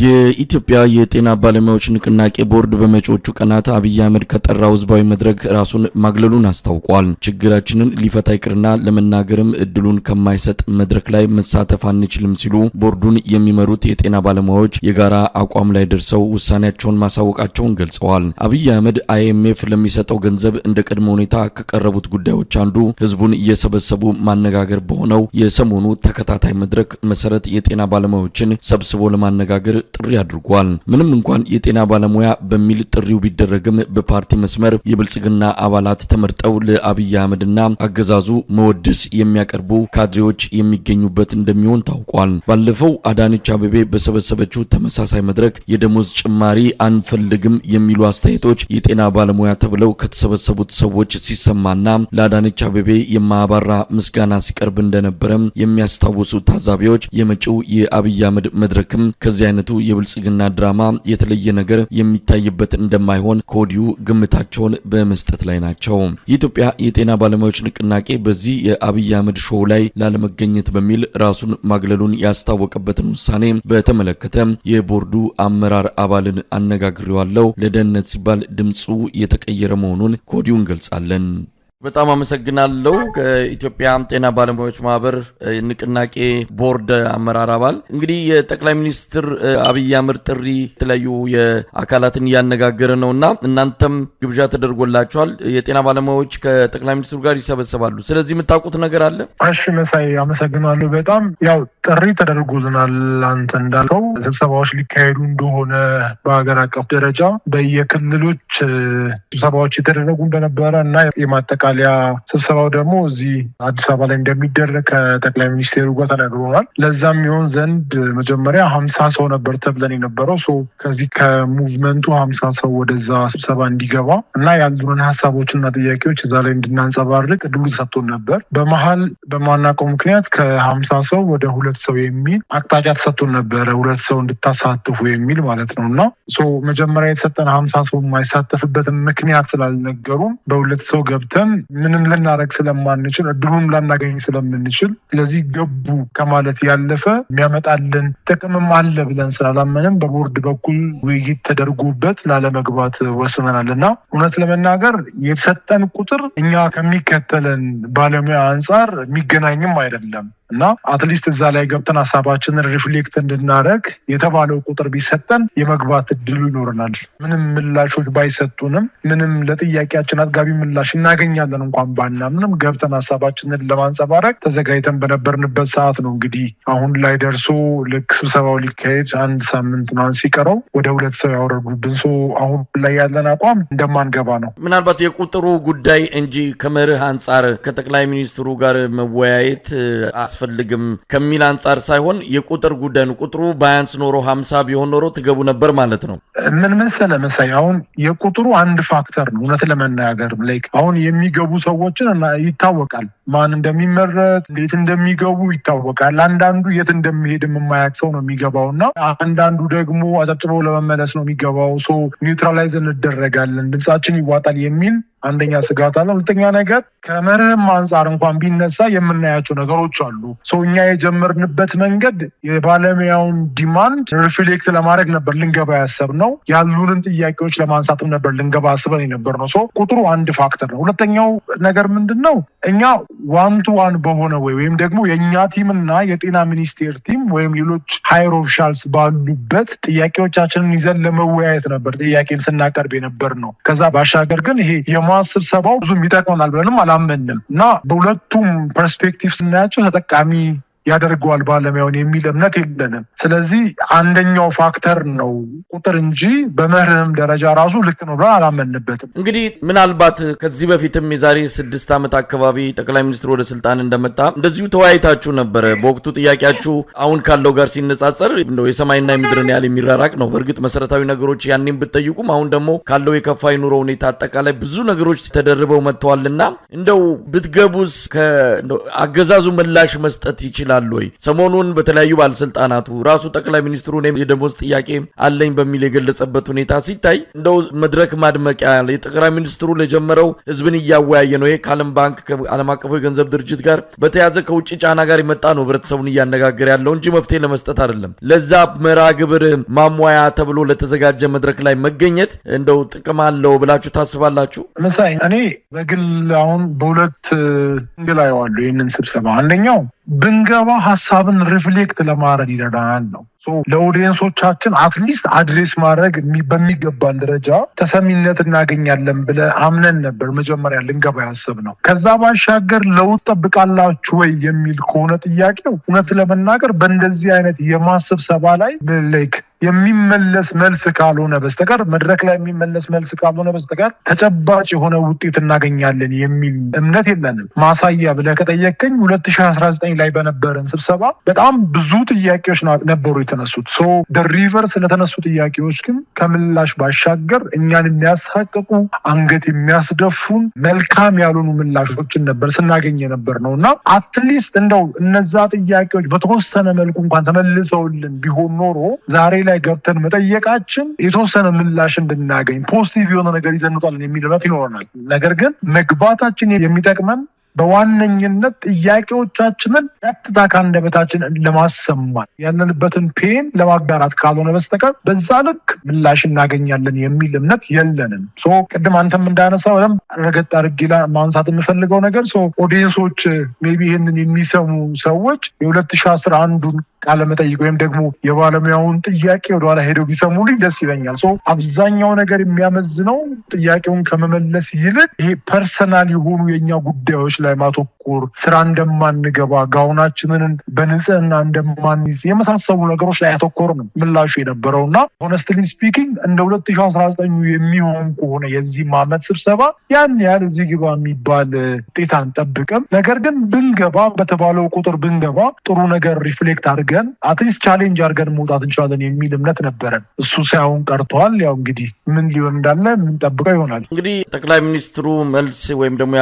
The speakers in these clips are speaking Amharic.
የኢትዮጵያ የጤና ባለሙያዎች ንቅናቄ ቦርድ በመጪዎቹ ቀናት አብይ አህመድ ከጠራው ህዝባዊ መድረክ ራሱን ማግለሉን አስታውቋል። ችግራችንን ሊፈታ ይቅርና ለመናገርም እድሉን ከማይሰጥ መድረክ ላይ መሳተፍ አንችልም ሲሉ ቦርዱን የሚመሩት የጤና ባለሙያዎች የጋራ አቋም ላይ ደርሰው ውሳኔያቸውን ማሳወቃቸውን ገልጸዋል። አብይ አህመድ IMF ለሚሰጠው ገንዘብ እንደ ቅድመ ሁኔታ ከቀረቡት ጉዳዮች አንዱ ህዝቡን እየሰበሰቡ ማነጋገር በሆነው የሰሞኑ ተከታታይ መድረክ መሰረት የጤና ባለሙያዎችን ሰብስቦ ለማነጋገር ጥሪ አድርጓል። ምንም እንኳን የጤና ባለሙያ በሚል ጥሪው ቢደረግም በፓርቲ መስመር የብልጽግና አባላት ተመርጠው ለአብይ አህመድና አገዛዙ መወድስ የሚያቀርቡ ካድሬዎች የሚገኙበት እንደሚሆን ታውቋል። ባለፈው አዳነች አቤቤ በሰበሰበችው ተመሳሳይ መድረክ የደሞዝ ጭማሪ አንፈልግም የሚሉ አስተያየቶች የጤና ባለሙያ ተብለው ከተሰበሰቡት ሰዎች ሲሰማና ለአዳነች አቤቤ የማያባራ ምስጋና ሲቀርብ እንደነበረም የሚያስታውሱ ታዛቢዎች የመጪው የአብይ አህመድ መድረክም ከዚህ አይነቱ የብልጽግና ድራማ የተለየ ነገር የሚታይበት እንደማይሆን ከወዲሁ ግምታቸውን በመስጠት ላይ ናቸው። የኢትዮጵያ የጤና ባለሙያዎች ንቅናቄ በዚህ የአብይ አህመድ ሾው ላይ ላለመገኘት በሚል ራሱን ማግለሉን ያስታወቀበትን ውሳኔ በተመለከተ የቦርዱ አመራር አባልን አነጋግሬዋለሁ። ለደህንነት ሲባል ድምጹ የተቀየረ መሆኑን ከወዲሁ እንገልጻለን። በጣም አመሰግናለሁ። ከኢትዮጵያ ጤና ባለሙያዎች ማህበር ንቅናቄ ቦርድ አመራር አባል እንግዲህ የጠቅላይ ሚኒስትር አብይ አህመድ ጥሪ የተለያዩ የአካላትን እያነጋገረ ነውና እናንተም ግብዣ ተደርጎላችኋል። የጤና ባለሙያዎች ከጠቅላይ ሚኒስትሩ ጋር ይሰበሰባሉ። ስለዚህ የምታውቁት ነገር አለ? እሺ መሳይ አመሰግናለሁ። በጣም ያው ጥሪ ተደርጎልናል። አንተ እንዳልከው ስብሰባዎች ሊካሄዱ እንደሆነ በሀገር አቀፍ ደረጃ በየክልሎች ስብሰባዎች የተደረጉ እንደነበረ እና የማጠቃለያ ስብሰባው ደግሞ እዚህ አዲስ አበባ ላይ እንደሚደረግ ከጠቅላይ ሚኒስቴሩ ጋር ተነግሮናል። ለዛም ይሆን ዘንድ መጀመሪያ 50 ሰው ነበር ተብለን የነበረው ከዚህ ከሙቭመንቱ 50 ሰው ወደዛ ስብሰባ እንዲገባ እና ያሉንን ሀሳቦችና ጥያቄዎች እዛ ላይ እንድናንጸባርቅ እድሉ ተሰጥቶን ነበር። በመሀል በማናውቀው ምክንያት ከ50 ሰው ወደ 2 ሰው የሚል አቅጣጫ ተሰጥቶን ነበረ። 2 ሰው እንድታሳትፉ የሚል ማለት ነው እና መጀመሪያ የተሰጠን 50 ሰው የማይሳተፍበትን ምክንያት ስላልነገሩን በ2 ሰው ገብተን ምንም ልናረግ ስለማንችል እድሉን ላናገኝ ስለምንችል ስለዚህ ገቡ ከማለት ያለፈ የሚያመጣልን ጥቅምም አለ ብለን ስላላመንም በቦርድ በኩል ውይይት ተደርጎበት ላለመግባት ወስነናል እና እውነት ለመናገር የተሰጠን ቁጥር እኛ ከሚከተለን ባለሙያ አንጻር የሚገናኝም አይደለም እና አትሊስት እዛ ላይ ገብተን ሀሳባችንን ሪፍሌክት እንድናረግ የተባለው ቁጥር ቢሰጠን የመግባት እድሉ ይኖረናል። ምንም ምላሾች ባይሰጡንም ምንም ለጥያቄያችን አጥጋቢ ምላሽ እናገኛለን እንኳን ባናምንም ገብተን ሀሳባችንን ለማንጸባረቅ ተዘጋጅተን በነበርንበት ሰዓት ነው እንግዲህ አሁን ላይ ደርሶ ልክ ስብሰባው ሊካሄድ 1 ሳምንት ምናምን ሲቀረው ወደ 2 ሰው ያወረዱብን። አሁን ላይ ያለን አቋም እንደማንገባ ነው። ምናልባት የቁጥሩ ጉዳይ እንጂ ከመርህ አንጻር ከጠቅላይ ሚኒስትሩ ጋር መወያየት አስፈልግም ከሚል አንጻር ሳይሆን የቁጥር ጉዳይ ነው። ቁጥሩ ባያንስ ኖሮ 50 ቢሆን ኖሮ ትገቡ ነበር ማለት ነው። ምን መሰለ መሳይ፣ አሁን የቁጥሩ አንድ ፋክተር ነው። እውነት ለመናገር አሁን የሚገቡ ሰዎችን ይታወቃል። ማን እንደሚመረጥ እንዴት እንደሚገቡ ይታወቃል። አንዳንዱ የት እንደሚሄድ የማያውቅ ሰው ነው የሚገባውና አንዳንዱ ደግሞ አጨብጭበው ለመመለስ ነው የሚገባው። ኒውትራላይዝ እንደረጋለን፣ ድምጻችን ይዋጣል የሚል አንደኛ ስጋት አለ። ሁለተኛ ነገር ከመርህም አንጻር እንኳን ቢነሳ የምናያቸው ነገሮች አሉ። እኛ የጀመርንበት መንገድ የባለሙያውን ዲማንድ ሪፍሌክት ለማድረግ ነበር ልንገባ ያሰብነው። ያሉንን ጥያቄዎች ለማንሳትም ነበር ልንገባ አስበን የነበርነው። ቁጥሩ አንድ ፋክተር ነው። ሁለተኛው ነገር ምንድነው? እኛ 1-to-1 በሆነ ወይም ደግሞ የእኛ ቲም እና የጤና ሚኒስቴር ቲም ወይም ሌሎች ሃየር ኦፊሻልስ ባሉበት ጥያቄዎቻችንን ይዘን ለመወያየት ነበር ጥያቄን ስናቀርብ የነበር ነው። ከዛ ባሻገር ግን ይሄ ስብሰባው ብዙም ይጠቅመናል ብለንም አላመንም እና በሁለቱም ፐርስፔክቲቭ ስናያቸው ተጠቃሚ ያደርገዋል ባለሙያውን የሚል እምነት የለንም። ስለዚህ አንደኛው ፋክተር ነው ቁጥር እንጂ በመርህም ደረጃ ራሱ ልክ ነው ብለን አላመንበትም። እንግዲህ ምናልባት ከዚህ በፊትም የዛሬ 6 ዓመት አካባቢ ጠቅላይ ሚኒስትሩ ወደ ስልጣን እንደመጣ እንደዚሁ ተወያይታችሁ ነበረ። በወቅቱ ጥያቄያችሁ አሁን ካለው ጋር ሲነጻጸር እንደው የሰማይና የምድርን ያህል የሚራራቅ ነው። በእርግጥ መሰረታዊ ነገሮች ያኔም ብትጠይቁም አሁን ደግሞ ካለው የከፋ የኑሮ ሁኔታ አጠቃላይ ብዙ ነገሮች ተደርበው መጥተዋልና እንደው ብትገቡስ አገዛዙ ምላሽ መስጠት ይችላል ይችላል ወይ? ሰሞኑን በተለያዩ ባለስልጣናቱ ራሱ ጠቅላይ ሚኒስትሩ የደሞዝ ጥያቄ አለኝ በሚል የገለጸበት ሁኔታ ሲታይ እንደው መድረክ ማድመቂያ የጠቅላይ ሚኒስትሩ ለጀመረው ህዝብን እያወያየ ነው። ይሄ ከዓለም ባንክ ከዓለም አቀፉ የገንዘብ ድርጅት ጋር በተያዘ ከውጭ ጫና ጋር የመጣ ነው ህብረተሰቡን እያነጋገረ ያለው እንጂ መፍትሄ ለመስጠት አይደለም። ለዛ መርሃ ግብር ማሟያ ተብሎ ለተዘጋጀ መድረክ ላይ መገኘት እንደው ጥቅም አለው ብላችሁ ታስባላችሁ? መሳይ እኔ በግል አሁን በሁለት እንግል አየዋለሁ ይህንን ስብሰባ። አንደኛው ብንገባ ሀሳብን ሪፍሌክት ለማድረግ ይረዳናል ነው። ለኦዲየንሶቻችን አትሊስት አድሬስ ማድረግ በሚገባን ደረጃ ተሰሚነት እናገኛለን ብለ አምነን ነበር መጀመሪያ ልንገባ ያሰብነው። ከዛ ባሻገር ለውጥ ጠብቃላችሁ ወይ የሚል ከሆነ ጥያቄው እውነት ለመናገር በእንደዚህ አይነት የማስብሰባ ላይ ላይክ የሚመለስ መልስ ካልሆነ በስተቀር መድረክ ላይ የሚመለስ መልስ ካልሆነ በስተቀር ተጨባጭ የሆነ ውጤት እናገኛለን የሚል እምነት የለንም። ማሳያ ብለህ ከጠየቀኝ 2019 ላይ በነበረን ስብሰባ በጣም ብዙ ጥያቄዎች ነበሩ የተነሱት። ሪቨር ስለተነሱ ጥያቄዎች ግን ከምላሽ ባሻገር እኛን የሚያሳቅቁ አንገት የሚያስደፉን መልካም ያልሆኑ ምላሾችን ነበር ስናገኝ ነበር ነው እና አትሊስት እንደው እነዛ ጥያቄዎች በተወሰነ መልኩ እንኳን ተመልሰውልን ቢሆን ኖሮ ዛሬ ላይ ገብተን መጠየቃችን የተወሰነ ምላሽ እንድናገኝ ፖዚቲቭ የሆነ ነገር ይዘንጧልን የሚል እምነት ይኖረናል። ነገር ግን መግባታችን የሚጠቅመን በዋነኝነት ጥያቄዎቻችንን ቀጥታ ከአንደበታችን ለማሰማት ያለንበትን ፔን ለማጋራት ካልሆነ በስተቀር በዛ ልክ ምላሽ እናገኛለን የሚል እምነት የለንም። ቅድም አንተም እንዳነሳው ረገጥ አድርጌ ማንሳት የምፈልገው ነገር ኦዲየንሶች ሜቢ ይህንን የሚሰሙ ሰዎች የ2011ን ቃለ መጠይቅ ወይም ደግሞ የባለሙያውን ጥያቄ ወደኋላ ሄደው ቢሰሙልኝ ደስ ይለኛል። አብዛኛው ነገር የሚያመዝነው ጥያቄውን ከመመለስ ይልቅ ይሄ ፐርሰናል የሆኑ የኛ ጉዳዮች ላይ ማተኮር፣ ስራ እንደማንገባ፣ ጋውናችንን በንጽህና እንደማንይዝ የመሳሰሉ ነገሮች ላይ ያተኮር ነው ምላሹ የነበረው እና ሆነስትሊ ስፒኪንግ እንደ 2019 የሚሆን ከሆነ የዚህ ዓመት ስብሰባ ያን ያህል እዚህ ግባ የሚባል ውጤት አንጠብቅም። ነገር ግን ብንገባ በተባለው ቁጥር ብንገባ ጥሩ ነገር ሪፍሌክት አድርገን አትሊስት ቻሌንጅ አድርገን መውጣት እንችላለን የሚል እምነት ነበረን። እሱ ሳይሆን ቀርቷል። ያው እንግዲህ ምን ሊሆን እንዳለ የምንጠብቀው ይሆናል። እንግዲህ ጠቅላይ ሚኒስትሩ መልስ ወይም ደግሞ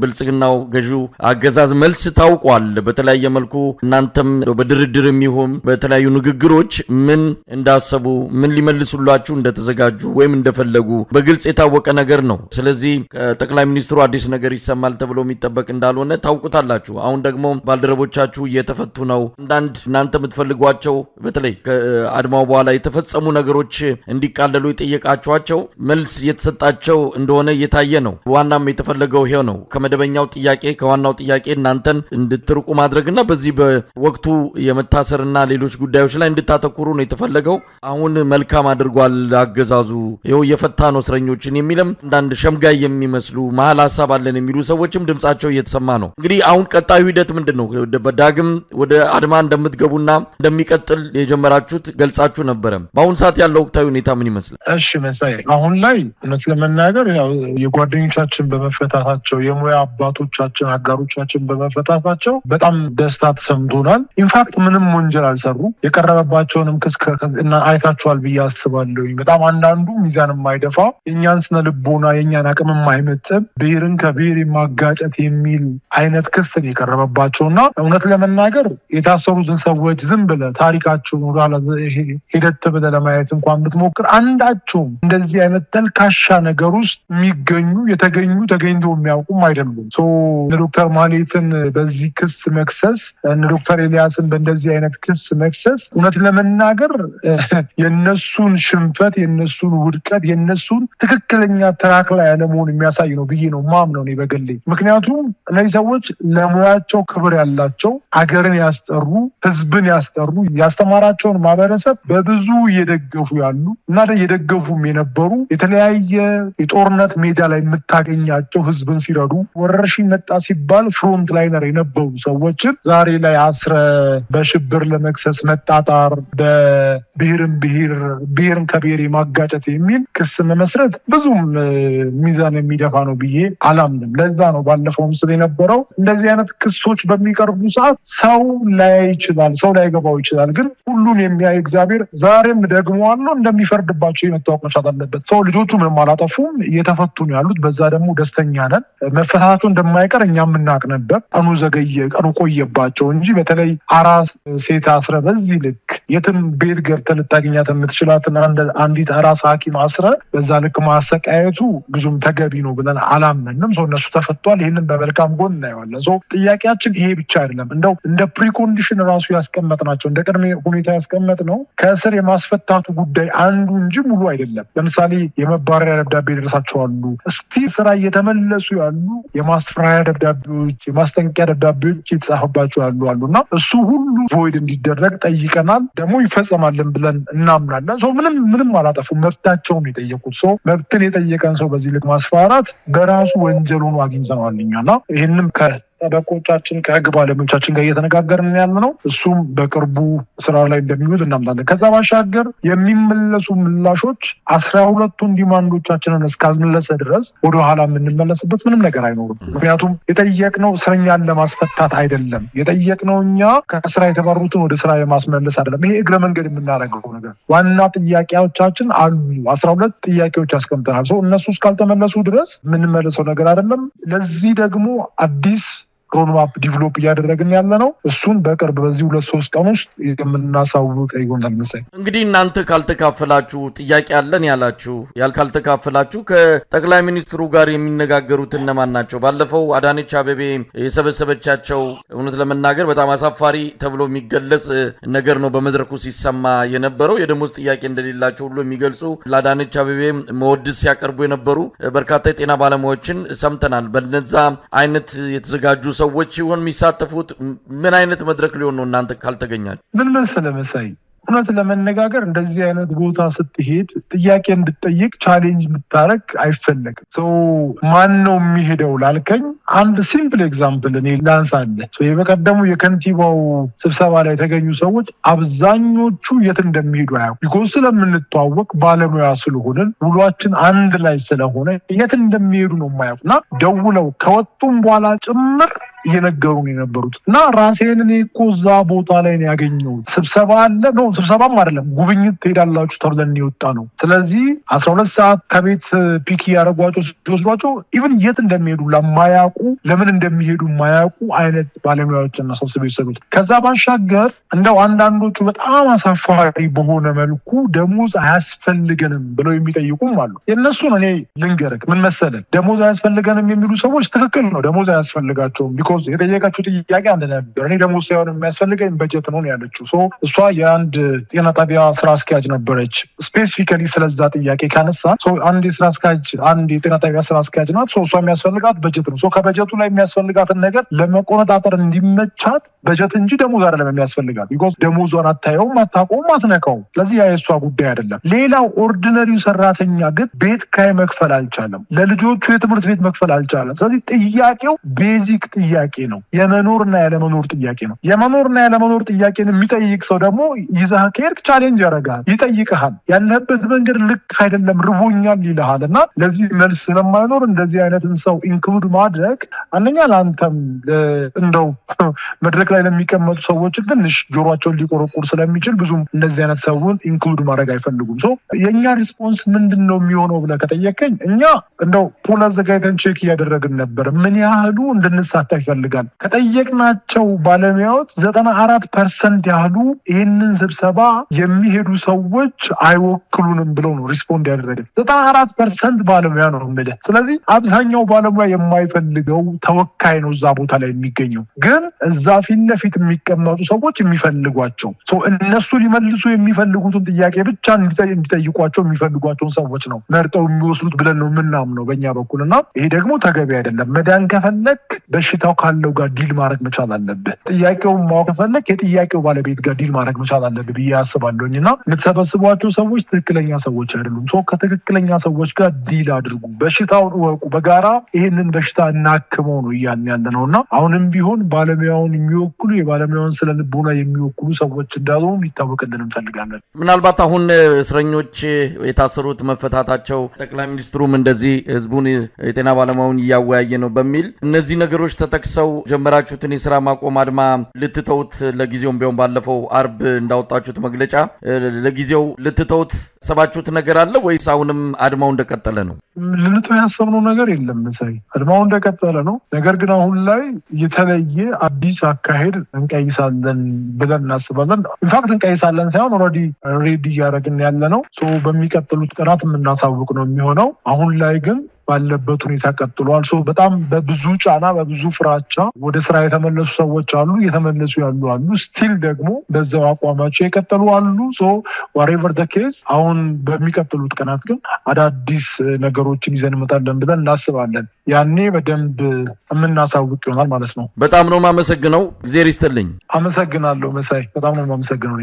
ብልጽግናው ገዢው አገዛዝ መልስ ታውቋል። በተለያየ መልኩ እናንተም በድርድር የሚሆን በተለያዩ ንግግሮች ምን እንዳሰቡ ምን ሊመልሱላችሁ እንደተዘጋጁ ወይም እንደፈለጉ በግልጽ የታወቀ ነገር ነው። ስለዚህ ከጠቅላይ ሚኒስትሩ አዲስ ነገር ይሰማል ተብሎ የሚጠበቅ እንዳልሆነ ታውቁታላችሁ። አሁን ደግሞ ባልደረቦቻችሁ እየተፈቱ ነው። አንዳንድ እናንተ የምትፈልጓቸው በተለይ ከአድማው በኋላ የተፈጸሙ ነገሮች እንዲቃለሉ የጠየቃችኋቸው መልስ እየተሰጣቸው እንደሆነ እየታየ ነው። ዋናም የተፈለገው ይሄው ነው። ከመደበኛው ጥያቄ ከዋናው ጥያቄ እናንተን እንድትርቁ ማድረግና በዚህ በወቅቱ የመታሰርና ሌሎች ጉዳዮች ላይ እንድታተኩሩ ነው የተፈለገው። አሁን መልካም አድርጓል አገዛዙ ይኸው እየፈታ ነው እስረኞችን የሚልም አንዳንድ ሸምጋይ የሚመስሉ መሀል ሀሳብ አለን የሚሉ ሰዎችም ድምጻቸው እየተሰማ ነው። እንግዲህ አሁን ቀጣዩ ሂደት ምንድን ነው? በዳግም ወደ አድማ እንደምትገቡና እንደሚቀጥል የጀመራችሁት ገልጻችሁ ነበረ። በአሁን ሰዓት ያለው ወቅታዊ ሁኔታ ምን ይመስላል? እሺ መሳይ፣ አሁን ላይ እውነት ለመናገር ያው የጓደኞቻችን በመፈታታቸው የሙያ አባቶቻችን አጋሮቻችን በመፈታታቸው በጣም ደስታ ተሰምቶናል። ኢንፋክት ምንም ወንጀል አልሰሩ የቀረበባቸውንም ክስ እና አይታችኋል ብዬ አስባለሁ። በጣም አንዳንዱ ሚዛን የማይደፋ የእኛን ስነ ልቦና የእኛን አቅም የማይመጥብ ብሔርን ከብሔር የማጋጨት የሚል አይነት ክስ የቀረበባቸውና እውነት ለመናገር የታሰሩትን ሰዎች ዝም ብለህ ታሪካቸውን ወደኋላ ሂደት ብለህ ለማየት እንኳን ብትሞክር አንዳቸውም እንደዚህ አይነት ተልካሻ ነገር ውስጥ ተገኝተው የሚያውቁም አይደሉም። ዶክተር ማህሌትን በዚህ ክስ መክሰስ፣ ዶክተር ኤልያስን በእንደዚህ አይነት ክስ መክሰስ እውነት ለመናገር የነሱን ሽንፈት፣ የነሱን ውድቀት፣ የነሱን ትክክለኛ ትራክ ላይ ያለመሆን የሚያሳይ ነው ብዬ ነው ማምነው እኔ በግሌ። ምክንያቱም እነዚህ ሰዎች ለሙያቸው ክብር ያላቸው አገርን ያስጠሩ ህዝብን ያስጠሩ ያስተማራቸውን ማህበረሰብ በብዙ እየደገፉ ያሉ እና እየደገፉም የነበሩ የተለያየ የጦርነት ሜዳ ላይ የምታገኛቸው ህዝብን ሲረዱ ወረርሽኝ መጣ ሲባል ፍሮንት ላይነር የነበሩ ሰዎችን ዛሬ ላይ አስረ በሽብር ለመክሰስ መጣጣር፣ ብሔርን ከብሔር ማጋጨት የሚል ክስ መመስረት ብዙም ሚዛን የሚደፋ ነው ብዬ አላምንም። ለዛ ነው ባለፈው ምስል የነበረው እንደዚህ አይነት ክሶች በሚቀርቡ ሰዓት ሰው ላይ ይችላል፣ ሰው ላይ ገባው ይችላል። ግን ሁሉን የሚያይ እግዚአብሔር ዛሬም ደግሞ አለው እንደሚፈርድባቸው የመታወቅ መቻል አለበት። ሰው ልጆቹ ምንም አላጠፉም፣ እየተፈቱ ነው ያሉት። በዛ ደግሞ ደስተኛ ነን። መፈታታቸው እንደማይቀር እኛም እናቅ ነበር። ቀኑ ዘገየ፣ ቀኑ ቆየባቸው እንጂ በተለይ አራስ ሴት አስረ በዚህ ልክ የትም ቤት ገብተህ ልታገኛት የምትችላትን አንዲት አራስ ሐኪም አስረ በዛ ልክ ማሰቃየቱ ብዙም ተገቢ ነው ብለን አላመንም። ሰው እነሱ ተፈቷል። ይህንን በመልካም ጎን እናየዋለን። ሰው ጥያቄያችን ይሄ ብቻ አይደለም። እንደው እንደ ፕሪኮንዲሽን ራሱ ያስቀመጥናቸው እንደ ቅድመ ሁኔታ ያስቀመጥነው ከእስር የማስፈታቱ ጉዳይ አንዱ እንጂ ሙሉ አይደለም። ለምሳሌ የመባረሪያ ደብዳቤ ደረሳቸዋሉ፣ እስቲ ስራ እየተመለሱ ያሉ የማስፈራሪያ ደብዳቤዎች፣ የማስጠንቀቂያ ደብዳቤዎች የተጻፈባቸው ያሉ አሉና እሱ ሁሉ ቮይድ እንዲደረግ ጠይቀናል። ደግሞ ይፈጸማልን ብለን እናምናለን። ሰው ምንም አላጠፉም፣ መብታቸውን የጠየቁት ሰው መብትን የጠየቀን ሰው በዚህ ልክ ማስፈራራት በራሱ ወንጀል ሆኖ አግኝተነዋል እኛና ይህንም ጠበቆቻችን ከህግ ባለሙያዎቻችን ጋር እየተነጋገርን ያለ ነው። እሱም በቅርቡ ስራ ላይ እንደሚውል እናምናለን። ከዛ ባሻገር የሚመለሱ ምላሾች 12ቱን ዲማንዶቻችንን እስካልመለሰ ድረስ ወደኋላ የምንመለስበት ምንም ነገር አይኖርም። ምክንያቱም የጠየቅነው እስረኛን ለማስፈታት አይደለም። የጠየቅነው እኛ ከስራ የተባረሩትን ወደ ስራ የማስመለስ አይደለም። ይሄ እግረ መንገድ የምናደርገው ነገር ዋና ጥያቄዎቻችን አሉ። 12 ጥያቄዎች ያስቀምጠናል። ሰው እነሱ እስካልተመለሱ ድረስ የምንመለሰው ነገር አይደለም። ለዚህ ደግሞ አዲስ ሮድማፕ ዲቨሎፕ እያደረግን ያለ ነው። እሱን በቅርብ በዚህ 2-3 ቀን ውስጥ የምናሳውቅ ይሆናል። መሰለኝ እንግዲህ እናንተ ካልተካፈላችሁ ጥያቄ አለን ያላችሁ ካልተካፈላችሁ ከጠቅላይ ሚኒስትሩ ጋር የሚነጋገሩት እነማን ናቸው? ባለፈው አዳነች አቤቤ የሰበሰበቻቸው እውነት ለመናገር በጣም አሳፋሪ ተብሎ የሚገለጽ ነገር ነው በመድረኩ ሲሰማ የነበረው። የደሞዝ ጥያቄ እንደሌላቸው ሁሉ የሚገልጹ ለአዳነች አቤቤ መወድስ ሲያቀርቡ የነበሩ በርካታ የጤና ባለሙያዎችን ሰምተናል። በነዛ አይነት የተዘጋጁ ሰዎች ይሆን የሚሳተፉት? ምን አይነት መድረክ ሊሆን ነው እናንተ ካልተገኛችሁ? ምን መሰለህ መሳይ፣ እውነት ለመነጋገር እንደዚህ አይነት ቦታ ስትሄድ ጥያቄ እንድትጠይቅ ቻሌንጅ እንድታረግ አይፈለግም። ማን ነው የሚሄደው ላልከኝ አንድ ሲምፕል ኤግዛምፕል እኔ ላንሳለህ። የበቀደሙ የከንቲባው ስብሰባ ላይ የተገኙ ሰዎች አብዛኞቹ የት እንደሚሄዱ አያውቁም። ቢኮዝ ስለምንተዋወቅ ባለሙያ ስለሆንን ውሏችን አንድ ላይ ስለሆነ የት እንደሚሄዱ ነው የማያውቁ እና ደውለው ከወጡም በኋላ ጭምር እየነገሩን የነበሩት እና ራሴን እኔ እኮ እዛ ቦታ ላይ ነው ያገኘሁት። ስብሰባ አለ ነው፣ ስብሰባም አይደለም ጉብኝት ትሄዳላችሁ ተብለን የወጣ ነው። ስለዚህ 12 ሰዓት ከቤት ፒክ ያደረጓቸው ሲወስዷቸው ኢቭን የት እንደሚሄዱ ለማያውቁ ለምን እንደሚሄዱ የማያውቁ አይነት ባለሙያዎችና ሰብስበው የሰሩት። ከዛ ባሻገር እንደው አንዳንዶቹ በጣም አሳፋሪ በሆነ መልኩ ደሞዝ አያስፈልገንም ብለው የሚጠይቁም አሉ። የእነሱን እኔ ልንገርህ ምን መሰለህ፣ ደሞዝ አያስፈልገንም የሚሉ ሰዎች ትክክል ነው፣ ደሞዝ አያስፈልጋቸውም። የጠየቃችሁ ጥያቄ አንድ ነበር። እኔ ደግሞ ሳይሆን የሚያስፈልገኝ በጀት ነው ያለችው። እሷ የአንድ ጤና ጣቢያ ስራ አስኪያጅ ነበረች። ስፔሲፊካሊ ስለዛ ጥያቄ ካነሳ አንድ የስራ አስኪያጅ አንድ የጤና ጣቢያ ስራ አስኪያጅ ናት። እሷ የሚያስፈልጋት በጀት ነው። ከበጀቱ ላይ የሚያስፈልጋትን ነገር ለመቆነጣጠር እንዲመቻት በጀት እንጂ ደሞዝ አይደለም የሚያስፈልጋት። ቢኮዝ ደሞዟን አታየውም፣ አታውቀውም፣ አትነካውም። ስለዚህ ያ የእሷ ጉዳይ አይደለም። ሌላው ኦርዲነሪው ሰራተኛ ግን ቤት ኪራይ መክፈል አልቻለም፣ ለልጆቹ የትምህርት ቤት መክፈል አልቻለም። ስለዚህ ጥያቄው ቤዚክ ጥያቄ ነው። የመኖርና ያለመኖር ጥያቄ ነው። የመኖርና ያለመኖር ጥያቄን የሚጠይቅ ሰው ደግሞ ይዘህ ከሄድክ ቻሌንጅ ያደርጋል፣ ይጠይቅሃል። ያለበት መንገድ ልክ አይደለም፣ ርቦኛል ይልሃል። እና ለዚህ መልስ ስለማይኖር እንደዚህ አይነትን ሰው ኢንክሉድ ማድረግ አንደኛ ለአንተም እንደው መድረክ ላይ ለሚቀመጡ ሰዎች ትንሽ ጆሮአቸውን ሊቆረቁር ስለሚችል ብዙም እንደዚህ አይነት ሰውን ኢንክሉድ ማድረግ አይፈልጉም። የእኛ ሪስፖንስ ምንድን ነው የሚሆነው ብለህ ከጠየቀኝ እኛ እንደው ፑል አዘጋጅተን ቼክ እያደረግን ነበር ምን ያህሉ እንድንሳተፍ ይፈልጋል። ከጠየቅናቸው ባለሙያዎች 94% ያህሉ ይህንን ስብሰባ የሚሄዱ ሰዎች አይወክሉንም ብለው ነው ሪስፖንድ ያደረገ። 94% ባለሙያ ነው የምልህ። ስለዚህ አብዛኛው ባለሙያ የማይፈልገው ተወካይ ነው እዛ ቦታ ላይ የሚገኘው። ግን እዛ ፊት ለፊት የሚቀመጡ ሰዎች የሚፈልጓቸው እነሱ ሊመልሱ የሚፈልጉትን ጥያቄ ብቻ እንዲጠይቋቸው የሚፈልጓቸውን ሰዎች ነው መርጠው የሚወስዱት ብለን ነው የምናምነው በእኛ በኩል። እና ይሄ ደግሞ ተገቢ አይደለም። መዳን ከፈለግ በሽታው ካለው ጋር ዲል ማድረግ መቻል አለብህ። ጥያቄውን ማወቅ ከፈለግ የጥያቄው ባለቤት ጋር ዲል ማድረግ መቻል አለብህ ብዬ አስባለሁኝ። እና የምትሰበስቧቸው ሰዎች ትክክለኛ ሰዎች አይደሉም። ከትክክለኛ ሰዎች ጋር ዲል አድርጉ፣ በሽታውን እወቁ፣ በጋራ ይህንን በሽታ እናክመው ነው እያልን ያለ ነው። እና አሁንም ቢሆን ባለሙያውን የሚወ የሚወክሉ የባለሙያውን ስለ ልቦና የሚወክሉ ሰዎች እንዳልሆኑ ሊታወቅልን እንፈልጋለን። ምናልባት አሁን እስረኞች የታሰሩት መፈታታቸው ጠቅላይ ሚኒስትሩም እንደዚህ ህዝቡን የጤና ባለሙያውን እያወያየ ነው በሚል እነዚህ ነገሮች ተጠቅሰው ጀመራችሁትን የስራ ማቆም አድማ ልትተውት ለጊዜውም ቢሆን ባለፈው አርብ እንዳወጣችሁት መግለጫ ለጊዜው ልትተውት ሰባችሁት ነገር አለ ወይስ አሁንም አድማው እንደቀጠለ ነው? ልንተው ያሰብነው ነገር የለም መሳይ፣ አድማው እንደቀጠለ ነው። ነገር ግን አሁን ላይ የተለየ አዲስ አካሄድ እንቀይሳለን ብለን እናስባለን። ኢንፋክት እንቀይሳለን ሳይሆን ኦልሬዲ ሬዲ እያደረግን ያለ ነው። በሚቀጥሉት ቀናት የምናሳውቅ ነው የሚሆነው። አሁን ላይ ግን ባለበት ሁኔታ ቀጥሏል። በጣም በብዙ ጫና በብዙ ፍራቻ ወደ ስራ የተመለሱ ሰዎች አሉ፣ እየተመለሱ ያሉ አሉ፣ ስቲል ደግሞ በዛው አቋማቸው የቀጠሉ አሉ። ዋሬቨር ዘ ኬዝ አሁን በሚቀጥሉት ቀናት ግን አዳዲስ ነገሮችን ይዘን እንመጣለን ብለን እናስባለን። ያኔ በደንብ የምናሳውቅ ይሆናል ማለት ነው። በጣም ነው የማመሰግነው። እግዚአብሔር ይስጥልኝ። አመሰግናለሁ መሳይ፣ በጣም ነው የማመሰግነው።